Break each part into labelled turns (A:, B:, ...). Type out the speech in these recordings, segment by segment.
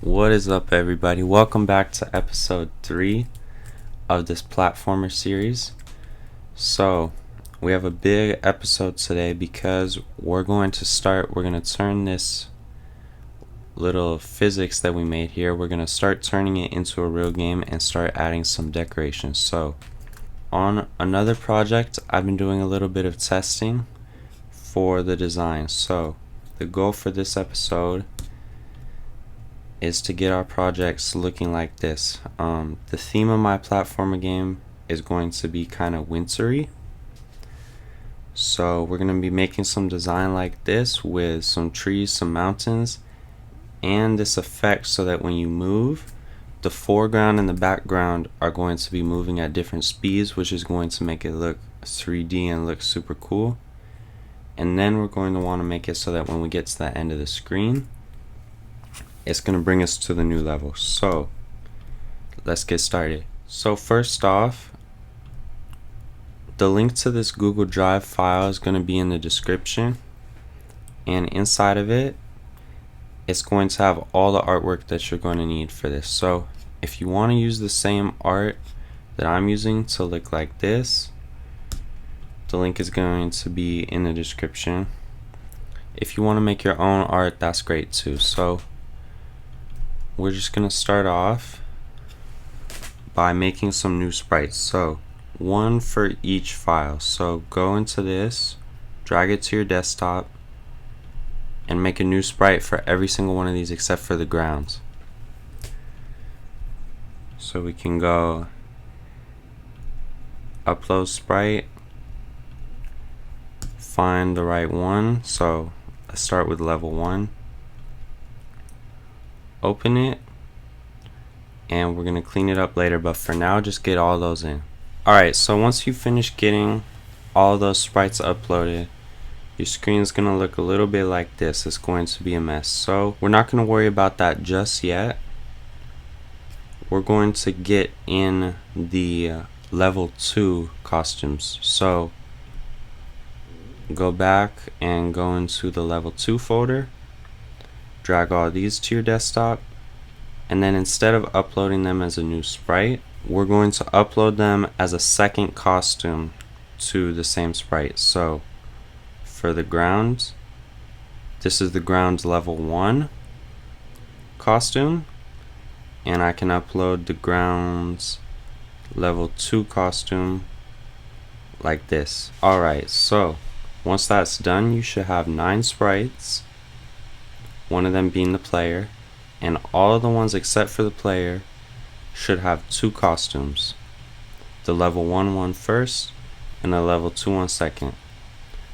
A: What is up, everybody? Welcome back to episode 3 of this platformer series. So, we have a big episode today because we're going to turn this little physics that we made here, we're going to start turning it into a real game and start adding some decorations. So, on another project, I've been doing a little bit of testing for the design. So, the goal for this episode is to get our projects looking like this. The theme of my platformer game is going to be kind of wintry. So we're going to be making some design like this with some trees, some mountains, and this effect so that when you move, the foreground and the background are going to be moving at different speeds, which is going to make it look 3D and look super cool. And then we're going to want to make it so that when we get to the end of the screen, it's going to bring us to the new level. So let's get started. So first off, the link to this Google Drive file is going to be in the description, and inside of it, it's going to have all the artwork that you're going to need for this. So if you want to use the same art that I'm using to look like this, the link is going to be in the description. If you want to make your own art, that's great too. So we're just going to start off by making some new sprites. So one for each file. So go into this, drag it to your desktop, and make a new sprite for every single one of these except for the grounds. So we can go upload sprite, find the right one. So let's start with level 1. Open it, and we're going to clean it up later, but for now just get all those in. Alright, so once you finish getting all those sprites uploaded, your screen is going to look a little bit like this. It's going to be a mess. So we're not going to worry about that just yet. We're going to get in the level 2 costumes. So go back and go into the level 2 folder, drag all these to your desktop, and then instead of uploading them as a new sprite, we're going to upload them as a second costume to the same sprite. So for the grounds, this is the grounds level 1 costume, and I can upload the grounds level 2 costume like this. Alright, so once that's done, you should have 9 sprites, one of them being the player, and all of the ones except for the player should have 2 costumes. The level 1 one first and the level 2 one second.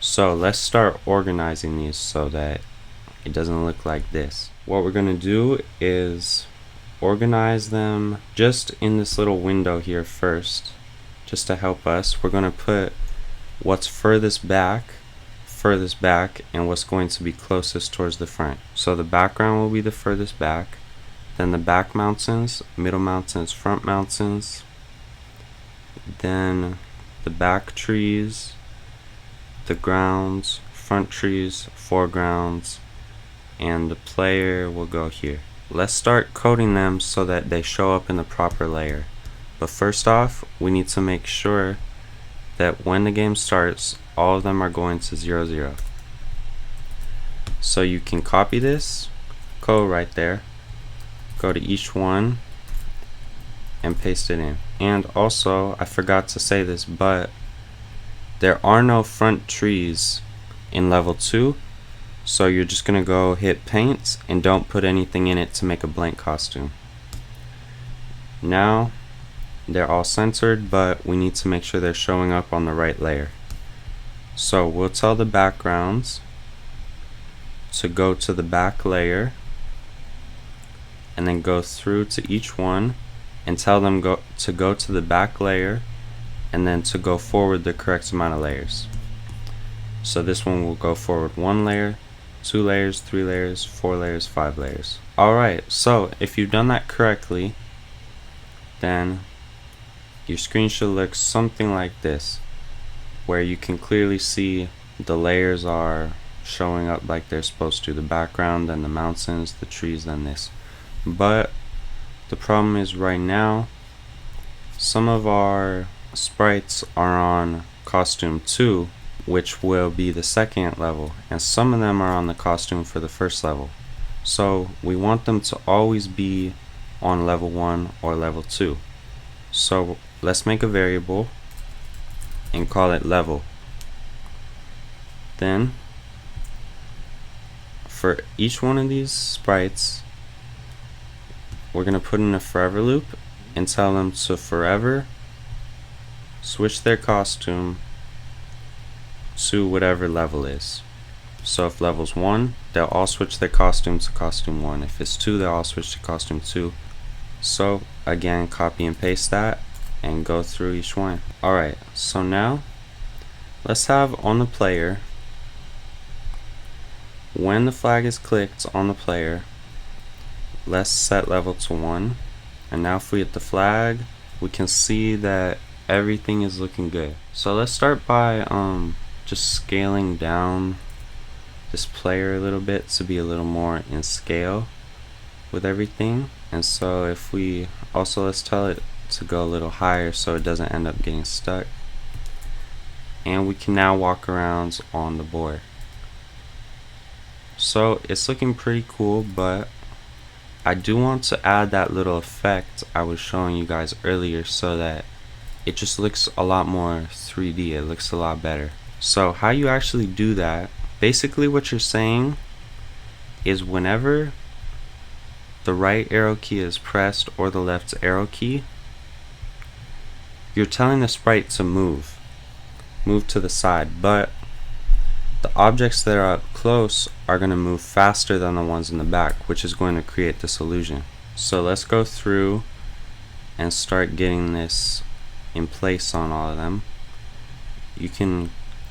A: So let's start organizing these so that it doesn't look like this. What we're going to do is organize them just in this little window here first, just to help us. We're going to put what's furthest back, and what's going to be closest towards the front. So the background will be the furthest back, then the back mountains, middle mountains, front mountains, then the back trees, the grounds, front trees, foregrounds, and the player will go here. Let's start coding them so that they show up in the proper layer. But first off, we need to make sure that when the game starts, all of them are going to 0, 0. So you can copy this code right there, go to each one, and paste it in. And also, I forgot to say this, but there are no front trees in level 2, so you're just going to go hit paint and don't put anything in it to make a blank costume. Now they're all centered, but we need to make sure they're showing up on the right layer. So we'll tell the backgrounds to go to the back layer, and then go through to each one and tell them to go to the back layer, and then to go forward the correct amount of layers. So this one will go forward 1 layer, 2 layers, 3 layers, 4 layers, 5 layers. Alright, so if you've done that correctly, then your screen should look something like this, where you can clearly see the layers are showing up like they're supposed to. The background, then the mountains, the trees, then this. But the problem is right now some of our sprites are on costume 2, which will be the second level, and some of them are on the costume for the first level. So we want them to always be on level 1 or level 2. So let's make a variable and call it level. Then for each one of these sprites, we're going to put in a forever loop and tell them to forever switch their costume to whatever level is. So if level's 1, they'll all switch their costume to costume 1. If it's 2, they'll all switch to costume 2. So again, copy and paste that and go through each one. Alright, so now let's have on the player, when the flag is clicked on the player, let's set level to 1. And now if we hit the flag, we can see that everything is looking good. So let's start by just scaling down this player a little bit to be a little more in scale with everything. And so if we also, let's tell it to go a little higher so it doesn't end up getting stuck. And we can now walk around on the board. So it's looking pretty cool, but I do want to add that little effect I was showing you guys earlier so that it just looks a lot more 3D. It looks a lot better. So how you actually do that, basically what you're saying is whenever the right arrow key is pressed or the left arrow key, you're telling the sprite to move to the side, but the objects that are up close are going to move faster than the ones in the back, which is going to create this illusion. So let's go through and start getting this in place on all of them. You can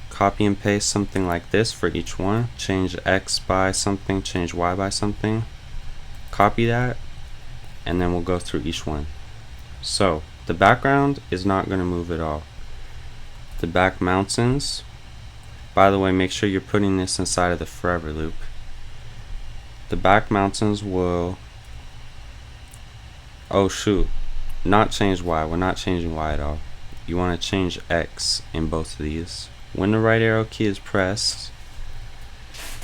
A: copy and paste something like this for each one. Change X by something, change Y by something. Copy that, and then we'll go through each one. So the background is not going to move at all. The back mountains, by the way, make sure you're putting this inside of the forever loop. The back mountains will, oh shoot, not change Y. We're not changing Y at all. You want to change X in both of these. When the right arrow key is pressed,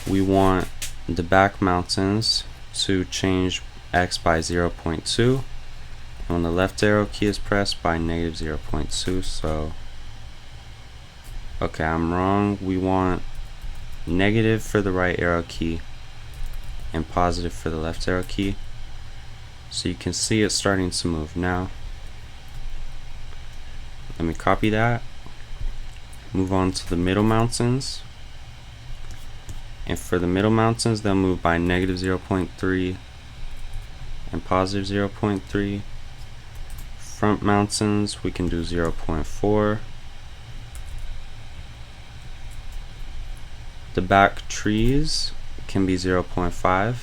A: we want the back mountains to change X by 0.2. And when the left arrow key is pressed, by negative 0.2. So okay, I'm wrong. We want negative for the right arrow key and positive for the left arrow key. So you can see it starting to move now. Let me copy that. Move on to the middle mountains. And for the middle mountains, they'll move by negative 0.3 and positive 0.3. Front mountains, we can do 0.4. The back trees can be 0.5.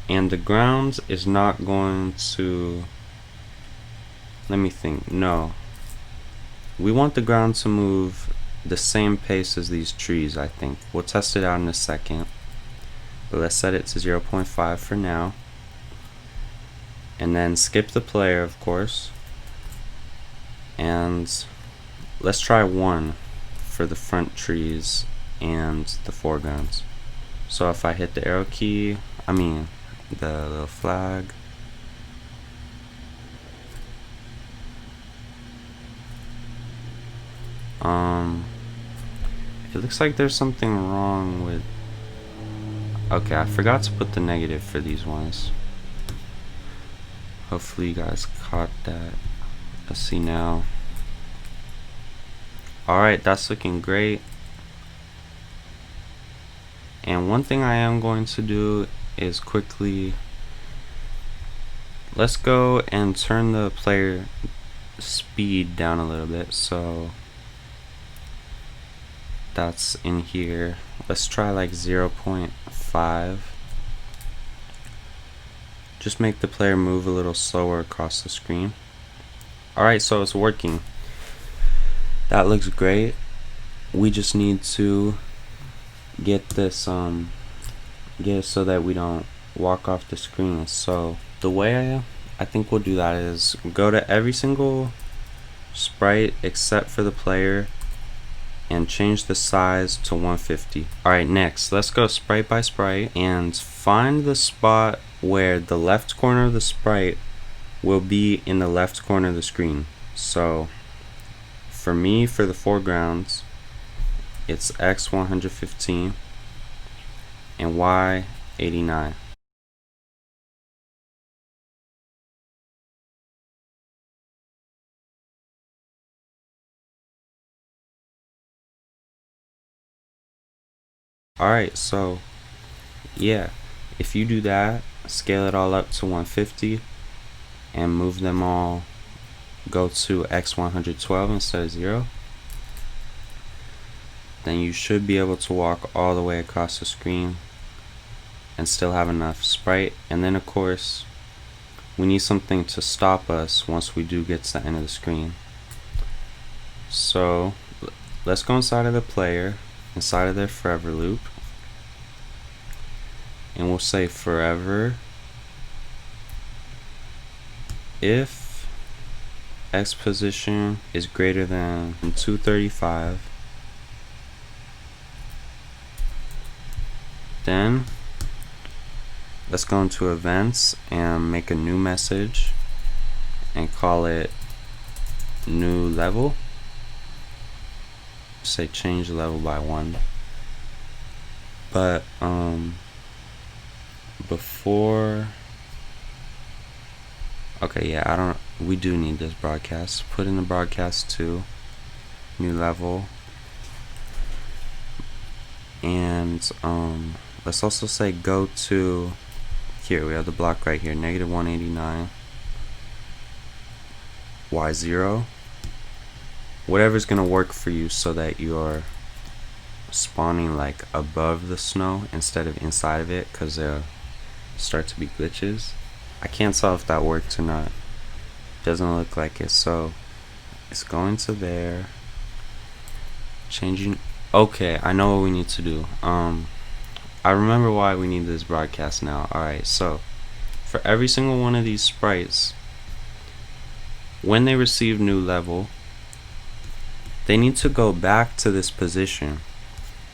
A: And the ground is not going to, let me think, no. We want the ground to move the same pace as these trees, I think. We'll test it out in a second. But let's set it to 0.5 for now. And then skip the player, of course. And let's try 1 for the front trees and the foregrounds. So if I hit the arrow key, the little flag, it looks like there's something wrong with, okay, I forgot to put the negative for these ones. Hopefully you guys caught that. Let's see now. Alright, that's looking great. And one thing I am going to do is quickly, let's go and turn the player speed down a little bit. So that's in here. Let's try like 0.5. Just make the player move a little slower across the screen. Alright, so it's working. That looks great. We just need to get this get it so that we don't walk off the screen. So the way I think we'll do that is go to every single sprite except for the player and change the size to 150. Alright, next let's go sprite by sprite and find the spot where the left corner of the sprite will be in the left corner of the screen. So for me, for the foregrounds, it's X 115 and Y 89. Alright, so yeah, if you do that, scale it all up to 150 and move them all, go to X 112 instead of 0, then you should be able to walk all the way across the screen and still have enough sprite. And then of course we need something to stop us once we do get to the end of the screen. So let's go inside of the player, inside of their forever loop, and we'll say forever if X position is greater than 235, then let's go into events and make a new message and call it new level. Say change level by 1. But before, okay, yeah, we do need this broadcast. Put in the broadcast to new level, and let's also say go to, here we have the block right here, negative 189, Y0, whatever's gonna work for you so that you're spawning like above the snow instead of inside of it, because there start to be glitches. I can't tell if that worked or not. Doesn't look like it. So it's going to there, changing. Okay, I know what we need to do. I remember why we need this broadcast now. Alright, so for every single one of these sprites, when they receive new level, they need to go back to this position,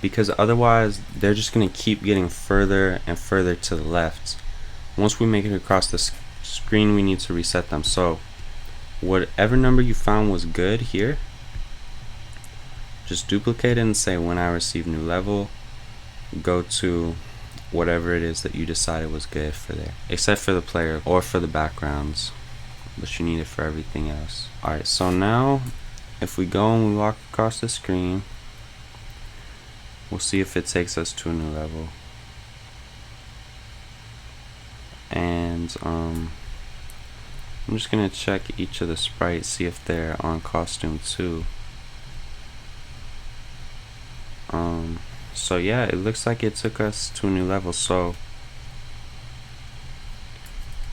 A: because otherwise they're just going to keep getting further and further to the left. Once we make it across the screen, we need to reset them. So whatever number you found was good here, just duplicate it and say when I receive new level, go to whatever it is that you decided was good for there, except for the player or for the backgrounds, but you need it for everything else. Alright, so now if we go and we walk across the screen, we'll see if it takes us to a new level. And I'm just gonna check each of the sprites, see if they're on costume 2. So yeah, it looks like it took us to a new level. So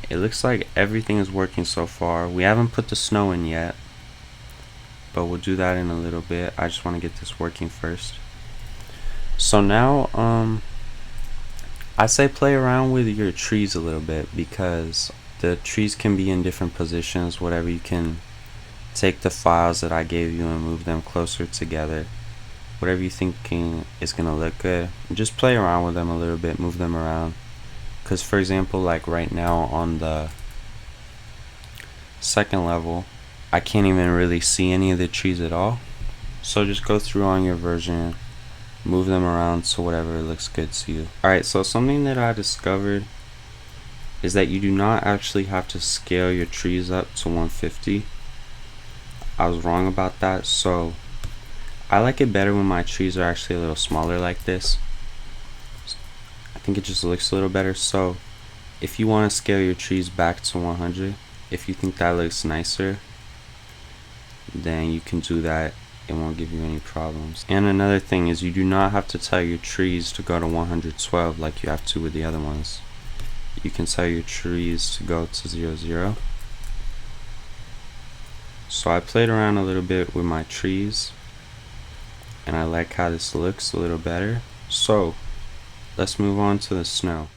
A: it looks like everything is working so far. We haven't put the snow in yet, but we'll do that in a little bit. I just want to get this working first. So now I say play around with your trees a little bit, because the trees can be in different positions. Whatever, you can take the files that I gave you and move them closer together. Whatever you thinking is gonna look good, just play around with them a little bit, move them around. Because for example, like right now on the second level, I can't even really see any of the trees at all. So just go through on your version, move them around to whatever looks good to you. Alright, so something that I discovered is that you do not actually have to scale your trees up to 150. I was wrong about that. So I like it better when my trees are actually a little smaller like this. I think it just looks a little better. So if you want to scale your trees back to 100, if you think that looks nicer, then you can do that. It won't give you any problems. And another thing is, you do not have to tell your trees to go to 112 like you have to with the other ones. You can tell your trees to go to 00. So I played around a little bit with my trees, and I like how this looks a little better. So let's move on to the snow.